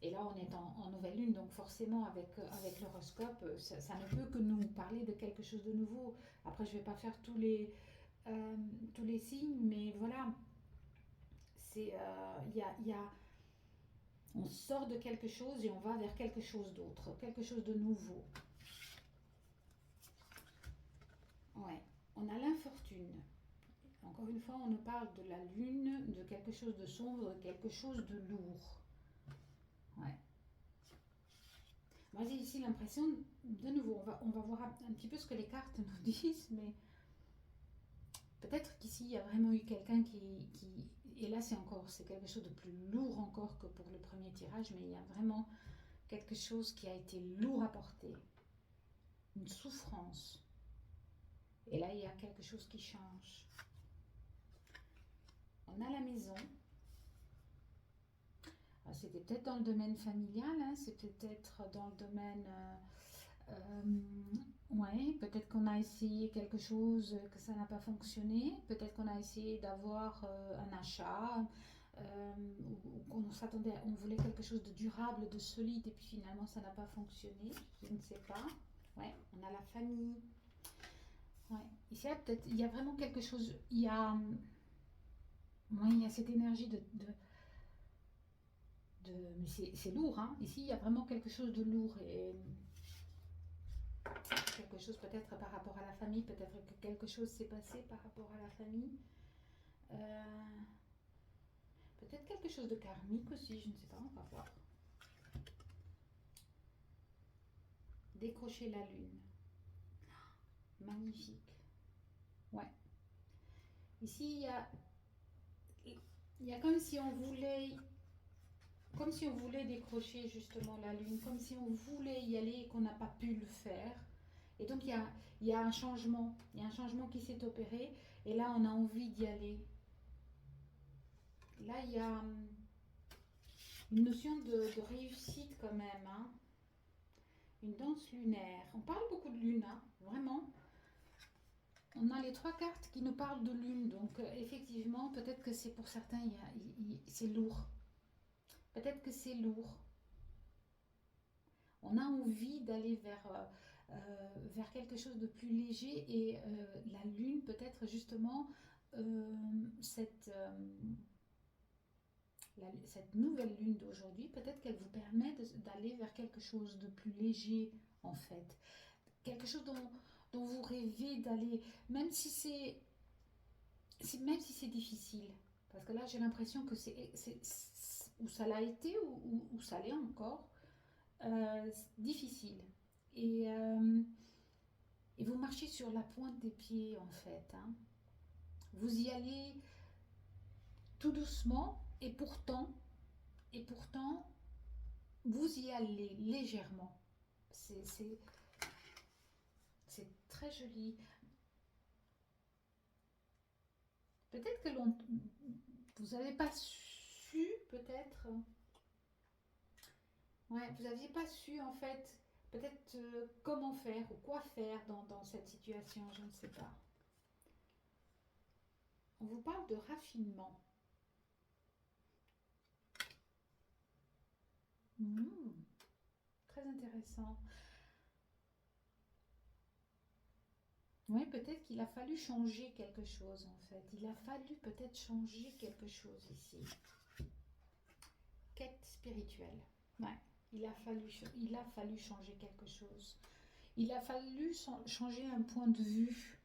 Et là, on est en nouvelle lune, donc forcément, avec l'horoscope, ça ne peut que nous parler de quelque chose de nouveau. Après, je ne vais pas faire tous les signes, mais voilà, on sort de quelque chose et on va vers quelque chose d'autre, quelque chose de nouveau. Ouais, on a l'infortune. Encore une fois, on nous parle de la lune, de quelque chose de sombre, de quelque chose de lourd. Ouais. Moi, j'ai ici l'impression, de nouveau, on va voir un petit peu ce que les cartes nous disent, mais peut-être qu'ici, il y a vraiment eu quelqu'un et là, c'est quelque chose de plus lourd encore que pour le premier tirage, mais il y a vraiment quelque chose qui a été lourd à porter, une souffrance. Et là, il y a quelque chose qui change. On a la maison. C'était peut-être dans le domaine familial, hein, c'est peut-être dans le domaine. Ouais, peut-être qu'on a essayé quelque chose, que ça n'a pas fonctionné. Peut-être qu'on a essayé d'avoir un achat, ou qu'on s'attendait, on voulait quelque chose de durable, de solide, et puis finalement ça n'a pas fonctionné. Je ne sais pas. Ouais, on a la famille. Ouais. Ici, il y a vraiment quelque chose. Ouais, il y a cette énergie mais c'est lourd, hein. Ici, il y a vraiment quelque chose de lourd et quelque chose peut-être par rapport à la famille, peut-être que quelque chose s'est passé par rapport à la famille. Euh, Peut-être quelque chose de karmique aussi, je ne sais pas, on va voir. Décrocher la lune. Magnifique. Ouais. Ici, il y a comme si on voulait décrocher justement la lune, comme si on voulait y aller et qu'on n'a pas pu le faire. Et donc il y a un changement, il y a un changement qui s'est opéré et là on a envie d'y aller. Là il y a une notion de réussite quand même, hein. Une danse lunaire. On parle beaucoup de lune, hein, vraiment. On a les trois cartes qui nous parlent de lune, donc effectivement, peut-être que c'est pour certains, c'est lourd. Peut-être que c'est lourd. On a envie d'aller vers quelque chose de plus léger et la lune peut-être justement euh, cette, euh, cette nouvelle lune d'aujourd'hui, peut-être qu'elle vous permet d'aller vers quelque chose de plus léger en fait. Quelque chose dont vous rêvez d'aller, même si même si c'est difficile. Parce que là j'ai l'impression que ou ça l'a été ou ça l'est encore difficile. Et, euh, et vous marchez sur la pointe des pieds en fait, hein. Vous y allez tout doucement et pourtant vous y allez légèrement. C'est très joli. Peut-être que vous n'avez pas su, peut-être. Ouais, vous n'aviez pas su en fait, peut-être comment faire ou quoi faire dans cette situation, je ne sais pas. On vous parle de raffinement. Mmh, très intéressant. Oui, peut-être qu'il a fallu changer quelque chose en fait. Il a fallu peut-être changer quelque chose ici. Quête spirituelle. Ouais, il a fallu changer quelque chose. Il a fallu changer un point de vue.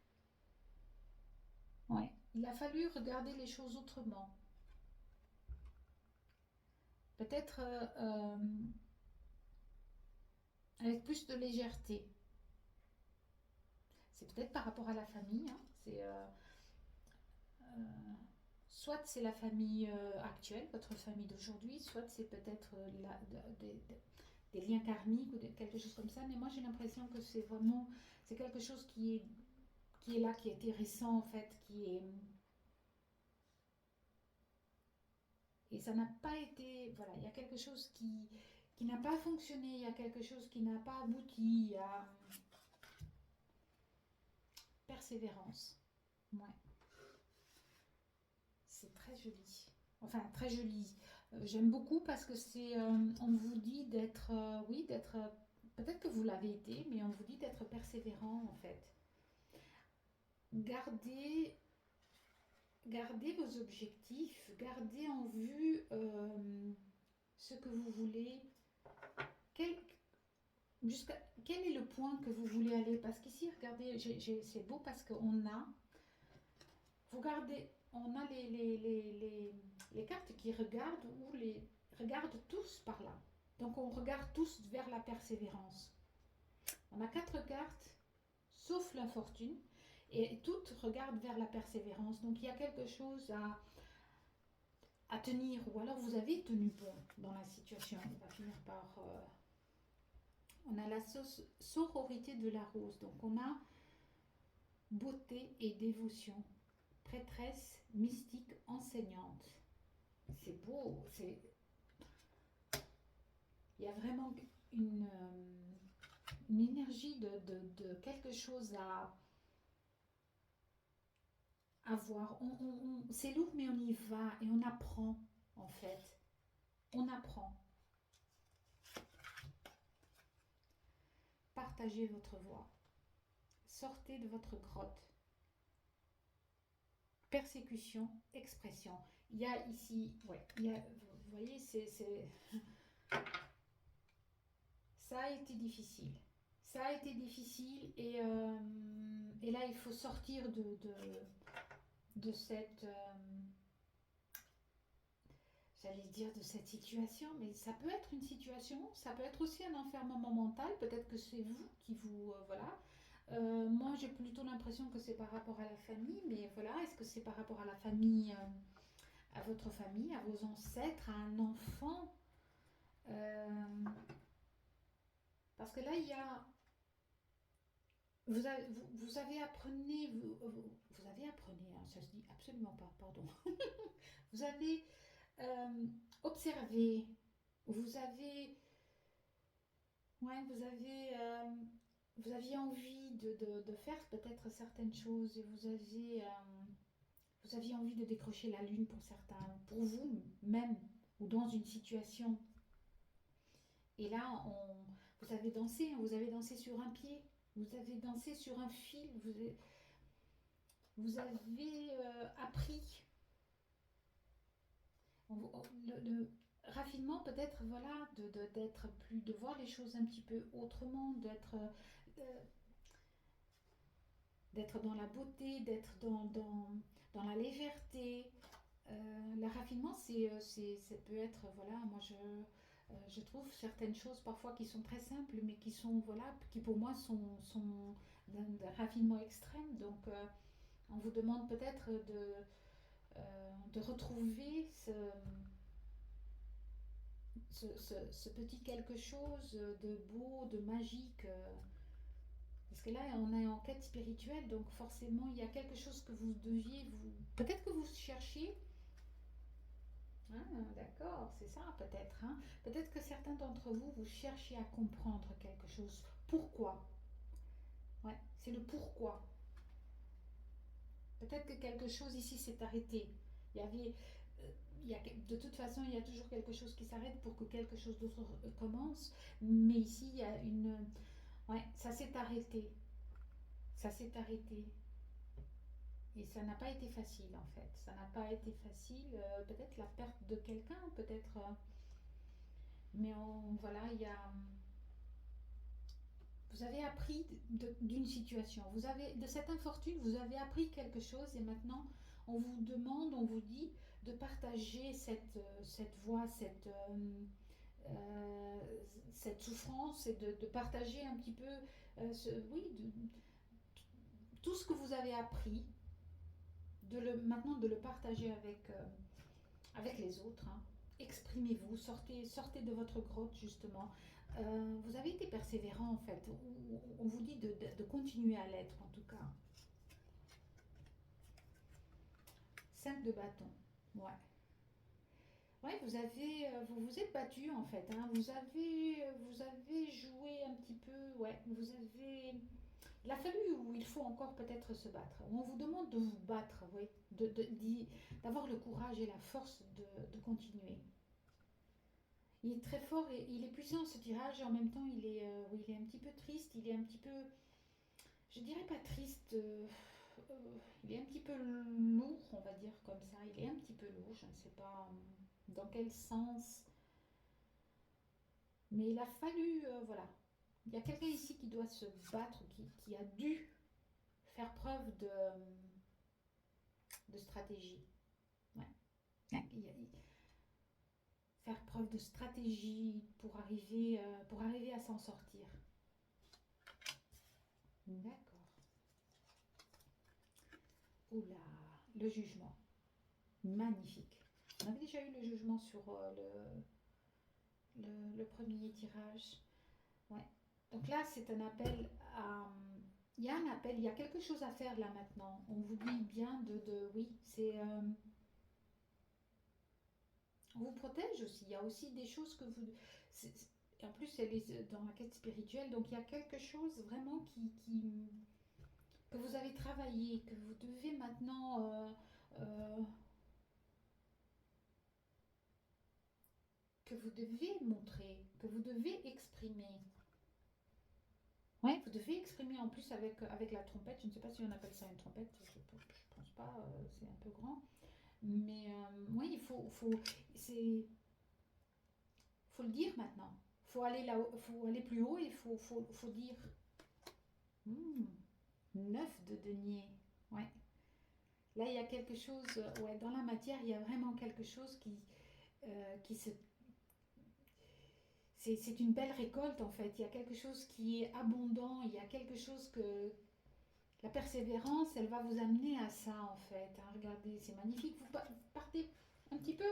Ouais, il a fallu regarder les choses autrement. Peut-être avec plus de légèreté. C'est peut-être par rapport à la famille, hein. Euh, Soit c'est la famille actuelle, votre famille d'aujourd'hui, soit c'est peut-être des liens karmiques ou quelque chose comme ça. Mais moi j'ai l'impression que c'est quelque chose qui est là, qui a été récent en fait, et ça n'a pas été, voilà, il y a quelque chose qui n'a pas fonctionné, il y a quelque chose qui n'a pas abouti, il y a persévérance. Ouais. C'est très joli. Enfin, très joli. J'aime beaucoup parce que on vous dit d'être, oui, d'être, peut-être que vous l'avez été, mais on vous dit d'être persévérant en fait. Gardez, gardez vos objectifs, gardez en vue ce que vous voulez. Quel, quel est le point que vous voulez aller? Parce qu'ici, regardez, c'est beau parce vous gardez, on a les cartes qui regardent ou les regardent tous par là. Donc on regarde tous vers la persévérance. On a quatre cartes, sauf l'infortune, et toutes regardent vers la persévérance. Donc il y a quelque chose à tenir, ou alors vous avez tenu bon dans la situation. On va finir par... on a la sororité de la rose, donc on a beauté et dévotion, prêtresse, mystique, enseignante. C'est beau, il y a vraiment une énergie de quelque chose à voir. C'est lourd, mais on y va et on apprend en fait. On apprend. Partagez votre voix. Sortez de votre grotte. Persécution, expression. Il y a ici, ouais, vous voyez, ça a été difficile. Ça a été difficile et là il faut sortir de cette j'allais dire, de cette situation, mais ça peut être une situation, ça peut être aussi un enfermement mental, peut-être que c'est vous qui vous... voilà. Moi, j'ai plutôt l'impression que c'est par rapport à la famille, mais voilà, est-ce que c'est par rapport à la famille, à votre famille, à vos ancêtres, à un enfant? Euh, Parce que là, il y a... vous avez appris, vous avez appris, hein, ça se dit absolument pas, pardon. Vous avez euh, observé, vous avez, ouais, vous aviez envie de faire peut-être certaines choses et vous aviez envie de décrocher la lune pour certains, pour vous même, ou dans une situation. Et là, vous avez dansé, hein, vous avez dansé sur un pied, vous avez dansé sur un fil, vous avez appris. Le raffinement peut-être, voilà, d'être plus, de voir les choses un petit peu autrement, euh, d'être dans la beauté, d'être dans la légèreté. Le raffinement, ça peut être, voilà, moi je trouve certaines choses parfois qui sont très simples, mais qui sont, voilà, qui pour moi sont d'un raffinement extrême. Donc, on vous demande peut-être de retrouver ce petit quelque chose de beau, de magique. Parce que là, on est en quête spirituelle, donc forcément, il y a quelque chose que vous deviez vous. Peut-être que vous cherchiez. Ah, d'accord, c'est ça, peut-être, hein. Peut-être que certains d'entre vous, vous cherchiez à comprendre quelque chose. Pourquoi? Ouais, c'est le pourquoi. Peut-être que quelque chose ici s'est arrêté. Il y avait. euh, de toute façon, il y a toujours quelque chose qui s'arrête pour que quelque chose d'autre commence. Mais ici, il y a une. Ouais, ça s'est arrêté. Ça s'est arrêté. Et ça n'a pas été facile en fait. Ça n'a pas été facile. Peut-être la perte de quelqu'un, peut-être. Mais voilà, il y a. Vous avez appris d'une situation. Vous avez, de cette infortune, vous avez appris quelque chose et maintenant, on vous demande, on vous dit de partager cette voix, euh, cette souffrance et de partager un petit peu, oui, tout ce que vous avez appris, maintenant de le partager avec les autres, hein. Exprimez-vous, sortez de votre grotte justement. Vous avez été persévérant en fait. On vous dit de continuer à l'être en tout cas. 5 de bâton. Ouais. Ouais, vous vous êtes battu en fait, hein. Vous avez joué un petit peu. Ouais, il a fallu ou il faut encore peut-être se battre. On vous demande de vous battre, oui, d'avoir le courage et la force de continuer. Il est très fort et il est puissant ce tirage et en même temps oui, il est un petit peu triste, il est un petit peu, je dirais pas triste, il est un petit peu lourd, on va dire comme ça, il est un petit peu lourd, je ne sais pas dans quel sens, mais il a fallu, voilà, il y a quelqu'un ici qui doit se battre, qui a dû faire preuve de stratégie. Ouais. Faire preuve de stratégie pour arriver à s'en sortir. D'accord. Oula, le jugement. Magnifique. On avait déjà eu le jugement sur le premier tirage. Ouais. Donc là, c'est un appel à. Il y a un appel, il y a quelque chose à faire là maintenant. On vous dit bien oui, on vous protège aussi. Il y a aussi des choses que vous. En plus, elle est dans la quête spirituelle, donc il y a quelque chose vraiment que vous avez travaillé, que vous devez maintenant euh, que vous devez montrer, que vous devez exprimer. Ouais, vous devez exprimer en plus avec la trompette. Je ne sais pas si on appelle ça une trompette, je ne pense pas, c'est un peu grand. Mais oui, faut le dire maintenant. Faut aller plus haut et faut dire. Hmm, 9 de denier. Ouais. Là, il y a quelque chose, ouais, dans la matière, il y a vraiment quelque chose qui se... C'est une belle récolte en fait. Il y a quelque chose qui est abondant, il y a quelque chose que la persévérance, elle va vous amener à ça en fait, hein. Regardez, c'est magnifique. Vous partez un petit peu,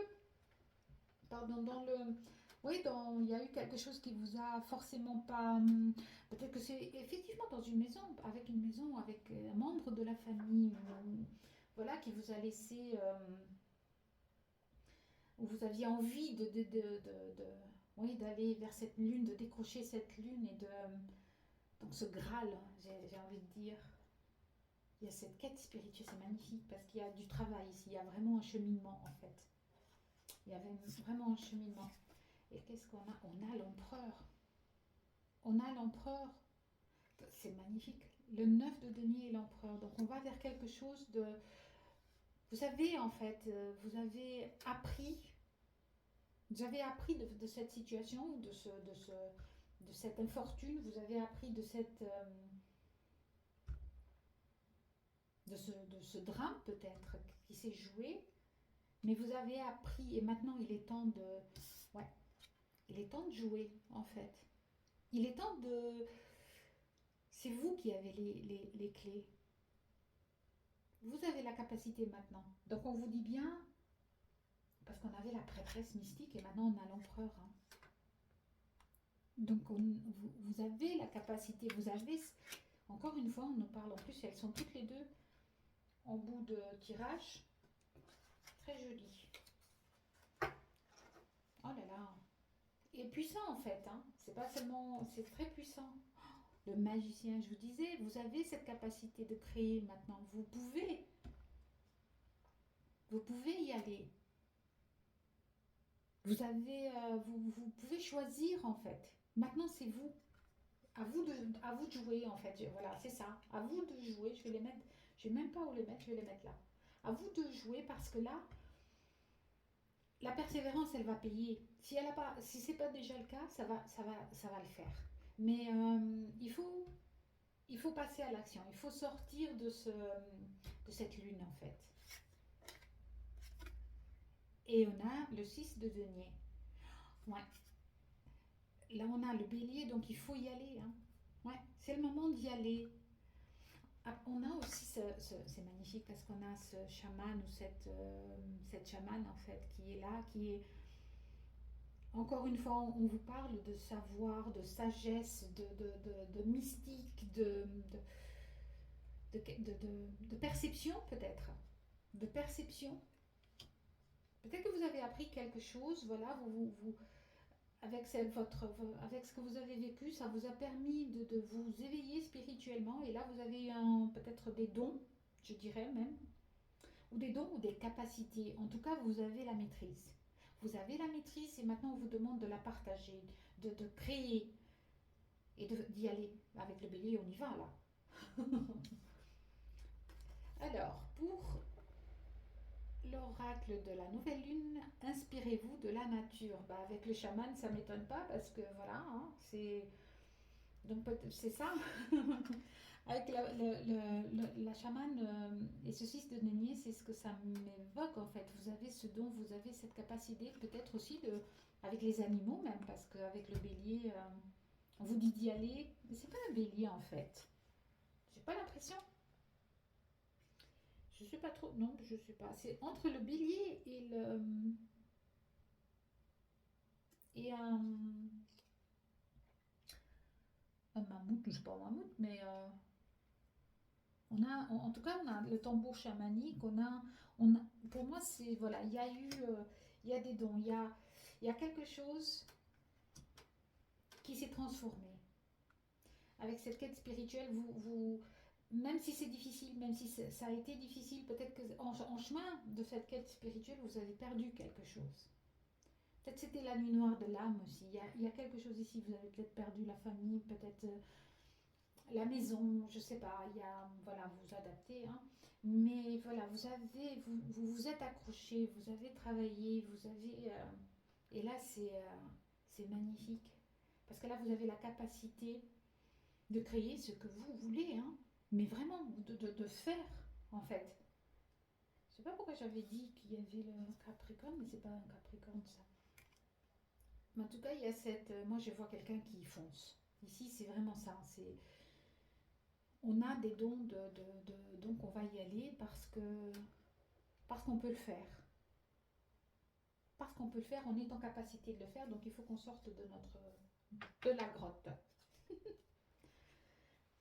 pardon, dans le... Oui, il y a eu quelque chose qui vous a forcément pas... peut-être que c'est effectivement dans une maison, avec un membre de la famille, voilà, qui vous a laissé... où vous aviez envie oui, d'aller vers cette lune, de décrocher cette lune et de... donc ce Graal, j'ai envie de dire. Il y a cette quête spirituelle, c'est magnifique parce qu'il y a du travail ici, il y a vraiment un cheminement en fait. Il y avait vraiment un cheminement. Et qu'est-ce qu'on a? On a l'empereur. On a l'empereur. C'est magnifique. Le 9 de denier et l'empereur. Donc on va vers quelque chose de... Vous avez en fait, vous avez appris de cette situation, de cette infortune, vous avez appris de ce drame peut-être qui s'est joué, mais vous avez appris et maintenant il est temps de... Ouais, il est temps de jouer en fait. Il est temps de... C'est vous qui avez les clés. Vous avez la capacité maintenant. Donc on vous dit bien, parce qu'on avait la prêtresse mystique et maintenant on a l'empereur, hein. Donc vous avez la capacité, vous avez... Encore une fois, on nous parle en plus, elles sont toutes les deux en bout de tirage. Très joli. Oh là là. Et puissant en fait, hein. C'est pas seulement... C'est très puissant. Le magicien, je vous disais, vous avez cette capacité de créer maintenant. Vous pouvez y aller. Vous pouvez choisir en fait. Maintenant, c'est vous. À vous de jouer en fait. Voilà, c'est ça. À vous de jouer. Je vais les mettre. Je ne sais même pas où les mettre. Je vais les mettre là. À vous de jouer parce que là, la persévérance, elle va payer. Si c'est pas déjà le cas, ça va le faire. Mais il faut passer à l'action. Il faut sortir de cette lune en fait. Et on a le 6 de denier. Ouais. Là, on a le bélier, donc il faut y aller, hein. Ouais, c'est le moment d'y aller. Ah, on a aussi, c'est magnifique parce qu'on a ce chaman ou cette chamane en fait qui est là, qui est, encore une fois, on vous parle de savoir, de sagesse, de mystique, de perception peut-être. De perception. Peut-être que vous avez appris quelque chose, voilà, avec, avec ce que vous avez vécu, ça vous a permis de vous éveiller spirituellement et là vous avez peut-être des dons, je dirais même, ou des dons ou des capacités. En tout cas, vous avez la maîtrise. Vous avez la maîtrise et maintenant on vous demande de la partager, de créer et d'y aller. Avec le bélier, on y va là. Alors, pour l'oracle de la nouvelle lune, inspirez-vous de la nature. Bah, avec le chaman, ça m'étonne pas parce que voilà, hein, c'est ça. Avec la chamane et ce 6 de denier, c'est ce que ça m'évoque en fait. Vous avez ce don, vous avez cette capacité peut-être aussi avec les animaux même, parce qu'avec le bélier, on vous dit d'y aller, mais c'est pas un bélier en fait. J'ai pas l'impression. Je sais pas trop, non, je sais pas. C'est entre le bélier et un mammouth, je sais pas un mammouth, mais en tout cas, on a le tambour chamanique, pour moi, c'est, voilà, il y a des dons, il y a quelque chose qui s'est transformé. Avec cette quête spirituelle, même si c'est difficile, même si ça a été difficile, peut-être qu'en chemin de cette quête spirituelle, vous avez perdu quelque chose. Peut-être c'était la nuit noire de l'âme aussi. Il y a quelque chose ici, vous avez peut-être perdu la famille, peut-être la maison, je sais pas, voilà, vous vous adaptez, hein. Mais voilà, vous êtes accroché, vous avez travaillé, et là, c'est magnifique. Parce que là, vous avez la capacité de créer ce que vous voulez, hein. Mais vraiment, de faire, en fait. sais pas pourquoi j'avais dit qu'il y avait le Capricorne, mais c'est pas un Capricorne ça. Mais en tout cas, il y a cette. Moi, je vois quelqu'un qui fonce. Ici, c'est vraiment ça. C'est, on a des dons donc on va y aller parce qu'on peut le faire. Parce qu'on peut le faire, on est en capacité de le faire, donc il faut qu'on sorte de la grotte.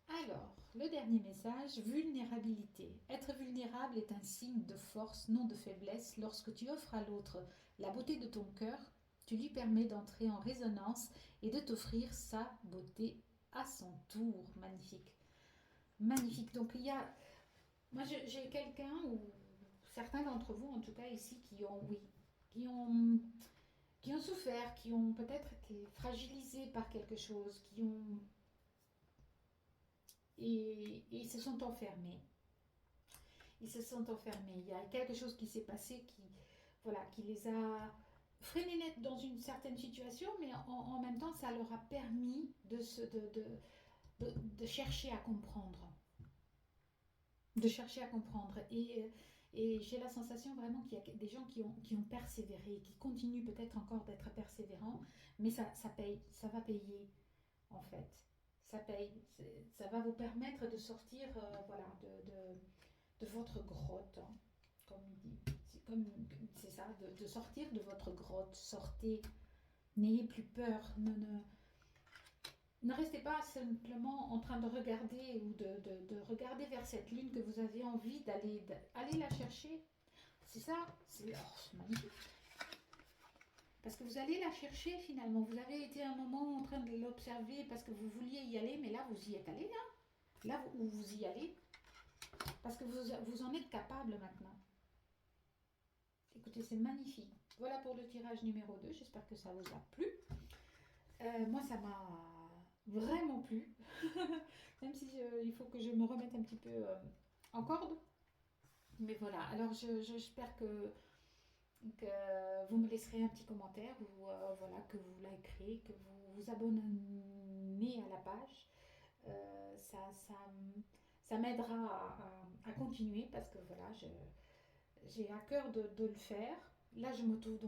Alors, le dernier message, vulnérabilité. Être vulnérable est un signe de force, non de faiblesse. Lorsque tu offres à l'autre la beauté de ton cœur, tu lui permets d'entrer en résonance et de t'offrir sa beauté à son tour. Magnifique. Magnifique. Donc, il y a. Moi, j'ai quelqu'un, ou certains d'entre vous, en tout cas ici, qui ont, oui, qui ont, qui ont souffert, qui ont peut-être été fragilisés par quelque chose, qui ont. Et ils se sont enfermés. Ils se sont enfermés. Il y a quelque chose qui s'est passé qui, voilà, qui les a freinés net dans une certaine situation, mais en même temps, ça leur a permis de chercher à comprendre. De chercher à comprendre. Et j'ai la sensation vraiment qu'il y a des gens qui ont persévéré, qui continuent peut-être encore d'être persévérants, mais ça paye, ça va payer en fait. Ça paye, ça va vous permettre de sortir voilà, de votre grotte, hein, comme il dit. C'est ça, de sortir de votre grotte. Sortez, n'ayez plus peur, ne restez pas simplement en train de regarder ou de regarder vers cette lune que vous avez envie d'aller la chercher. C'est ça, c'est magnifique. Parce que vous allez la chercher finalement. Vous avez été un moment en train de l'observer parce que vous vouliez y aller, mais là vous y êtes allé, là. Là où vous y allez. Parce que vous en êtes capable maintenant. Écoutez, c'est magnifique. Voilà pour le tirage numéro 2. J'espère que ça vous a plu. Moi, ça m'a vraiment plu. Même si il faut que je me remette un petit peu en corde. Mais voilà, alors j'espère que vous me laisserez un petit commentaire ou voilà, que vous likerez, que vous vous abonnez à la page. Euh, ça, ça, ça m'aidera à continuer parce que voilà, j'ai à cœur de le faire. Là, je me trouve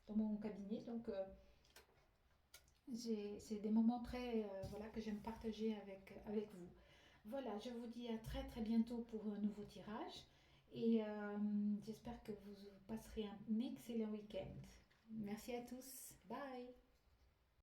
dans mon cabinet, donc c'est des moments très voilà, que j'aime partager avec vous. Voilà, je vous dis à très très bientôt pour un nouveau tirage et j'espère que vous passerez un excellent week-end. Merci à tous. Bye.